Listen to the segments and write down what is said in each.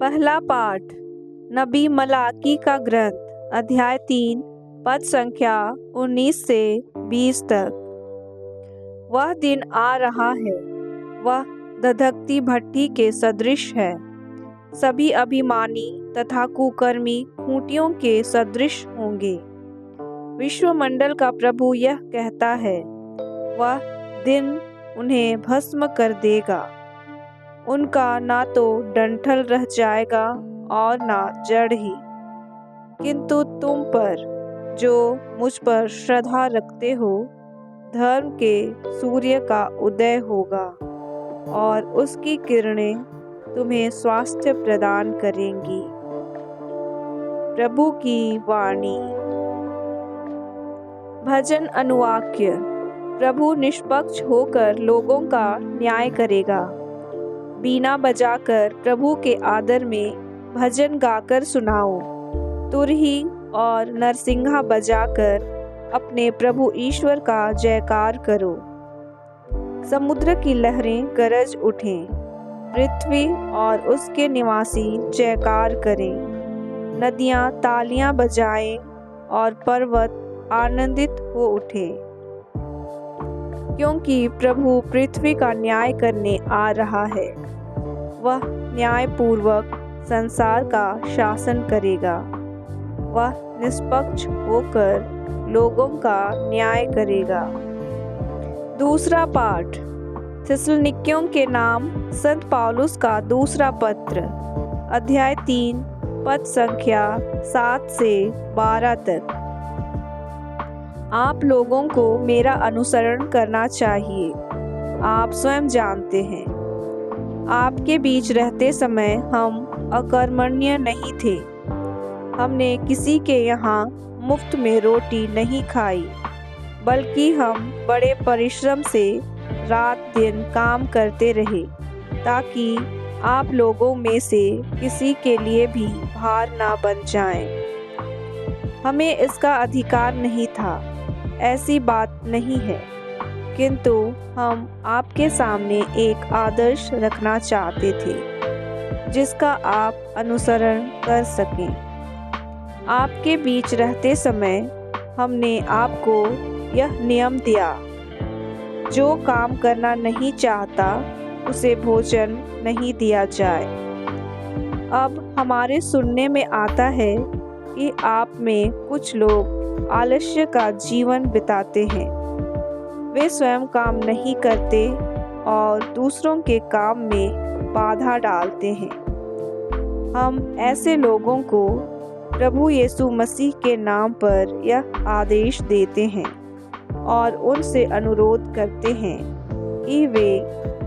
पहला पाठ नबी मलाकी का ग्रंथ अध्याय 3 पद संख्या 19 से 20 तक। वह दिन आ रहा है, वह धधकती भट्ठी के सदृश है। सभी अभिमानी तथा कुकर्मी खूंटियों के सदृश होंगे। विश्वमंडल का प्रभु यह कहता है, वह दिन उन्हें भस्म कर देगा। उनका ना तो डंठल रह जाएगा और ना जड़ ही। किंतु तुम पर, जो मुझ पर श्रद्धा रखते हो, धर्म के सूर्य का उदय होगा और उसकी किरणें तुम्हें स्वास्थ्य प्रदान करेंगी। प्रभु की वाणी। भजन अनुवाक्य। प्रभु निष्पक्ष होकर लोगों का न्याय करेगा। बीना बजाकर प्रभु के आदर में भजन गाकर सुनाओ। तुरही और नरसिंगा बजाकर अपने प्रभु ईश्वर का जयकार करो। समुद्र की लहरें गरज उठें, पृथ्वी और उसके निवासी जयकार करें। नदियां तालियां बजाएं और पर्वत आनंदित हो उठे, क्योंकि प्रभु पृथ्वी का न्याय करने आ रहा है। वह न्यायपूर्वक संसार का शासन करेगा। वह निष्पक्ष होकर लोगों का न्याय करेगा। दूसरा पाठ थिस्सलुनीकियों के नाम संत पौलुस का दूसरा पत्र अध्याय 3 पद संख्या 7 से 12 तक। आप लोगों को मेरा अनुसरण करना चाहिए। आप स्वयं जानते हैं, आपके बीच रहते समय हम अकर्मण्य नहीं थे। हमने किसी के यहाँ मुफ्त में रोटी नहीं खाई, बल्कि हम बड़े परिश्रम से रात दिन काम करते रहे, ताकि आप लोगों में से किसी के लिए भी भार ना बन जाएं। हमें इसका अधिकार नहीं था, ऐसी बात नहीं है, किंतु हम आपके सामने एक आदर्श रखना चाहते थे, जिसका आप अनुसरण कर सकें। आपके बीच रहते समय हमने आपको यह नियम दिया, जो काम करना नहीं चाहता उसे भोजन नहीं दिया जाए। अब हमारे सुनने में आता है कि आप में कुछ लोग आलस्य का जीवन बिताते हैं। वे स्वयं काम नहीं करते और दूसरों के काम में बाधा डालते हैं। हम ऐसे लोगों को प्रभु यीशु मसीह के नाम पर यह आदेश देते हैं और उनसे अनुरोध करते हैं कि वे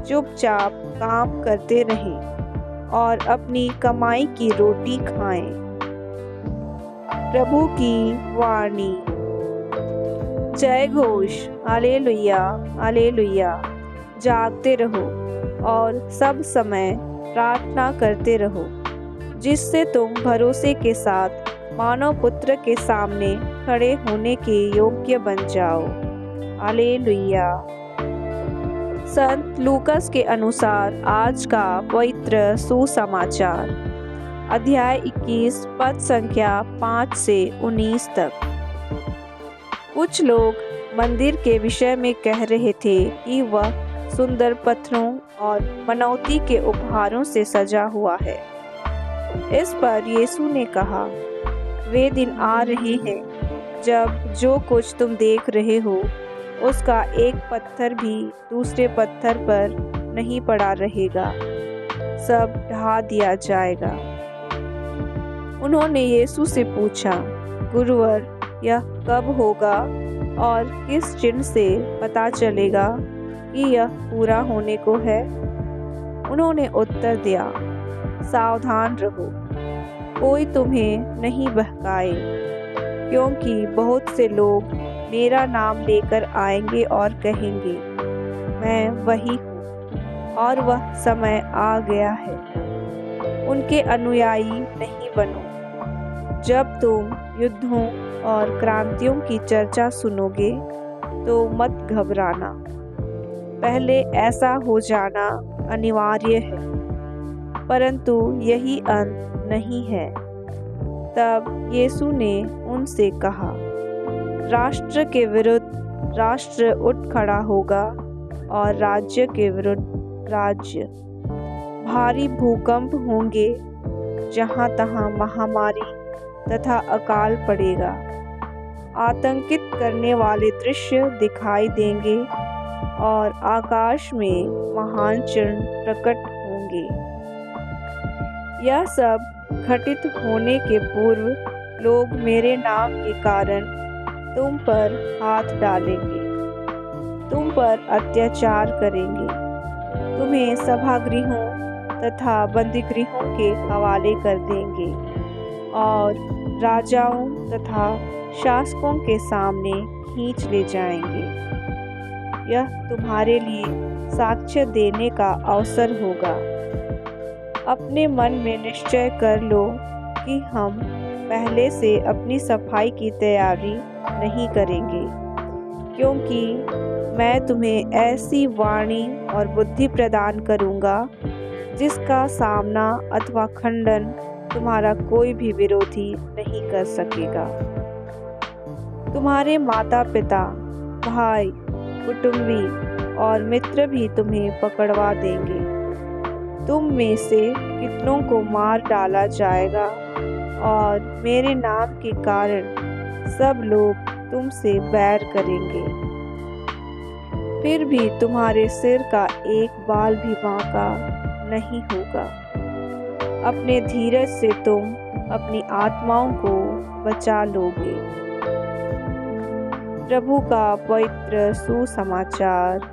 चुपचाप काम करते रहें और अपनी कमाई की रोटी खाएं। प्रभु की वाणी। जय घोष। Hallelujah, hallelujah. जागते रहो और सब समय प्रार्थना करते रहो, जिससे तुम भरोसे के साथ मानव पुत्र के सामने खड़े होने के योग्य बन जाओ। हालेलुया। संत लूकस के अनुसार आज का पवित्र सुसमाचार अध्याय 21 पद संख्या 5 से 19 तक। कुछ लोग मंदिर के विषय में कह रहे थे कि वह सुंदर पत्थरों और बनौती के उपहारों से सजा हुआ है। इस पर यीशु ने कहा, वे दिन आ रहे हैं जब जो कुछ तुम देख रहे हो, उसका एक पत्थर भी दूसरे पत्थर पर नहीं पड़ा रहेगा, सब ढा दिया जाएगा। उन्होंने यीशु से पूछा, गुरुवर, यह कब होगा और किस चिन्ह से पता चलेगा कि यह पूरा होने को है? उन्होंने उत्तर दिया, सावधान रहो, कोई तुम्हें नहीं बहकाए, क्योंकि बहुत से लोग मेरा नाम लेकर आएंगे और कहेंगे, मैं वही हूँ, और वह समय आ गया है। उनके अनुयायी नहीं बनो। जब तुम युद्धों और क्रांतियों की चर्चा सुनोगे तो मत घबराना, पहले ऐसा हो जाना अनिवार्य है, परंतु यही अंत नहीं है। तब यीशु ने उनसे कहा, राष्ट्र के विरुद्ध राष्ट्र उठ खड़ा होगा और राज्य के विरुद्ध राज्य। भारी भूकंप होंगे, जहाँ तहाँ महामारी तथा अकाल पड़ेगा। आतंकित करने वाले दृश्य दिखाई देंगे और आकाश में महान चिन्ह प्रकट होंगे। यह सब घटित होने के पूर्व लोग मेरे नाम के कारण तुम पर हाथ डालेंगे, तुम पर अत्याचार करेंगे, तुम्हें सभागृहों तथा बंदीगृहों के हवाले कर देंगे और राजाओं तथा शासकों के सामने खींच ले जाएंगे। यह तुम्हारे लिए साक्ष्य देने का अवसर होगा। अपने मन में निश्चय कर लो कि हम पहले से अपनी सफाई की तैयारी नहीं करेंगे, क्योंकि मैं तुम्हें ऐसी वाणी और बुद्धि प्रदान करूँगा जिसका सामना अथवा खंडन तुम्हारा कोई भी विरोधी नहीं कर सकेगा। तुम्हारे माता पिता, भाई, कुटुंबी और मित्र भी तुम्हें पकड़वा देंगे। तुम में से कितनों को मार डाला जाएगा और मेरे नाम के कारण सब लोग तुमसे बैर करेंगे। फिर भी तुम्हारे सिर का एक बाल भी बांका नहीं होगा। अपने धीरज से तुम अपनी आत्माओं को बचा लोगे। प्रभु का पवित्र सुसमाचार।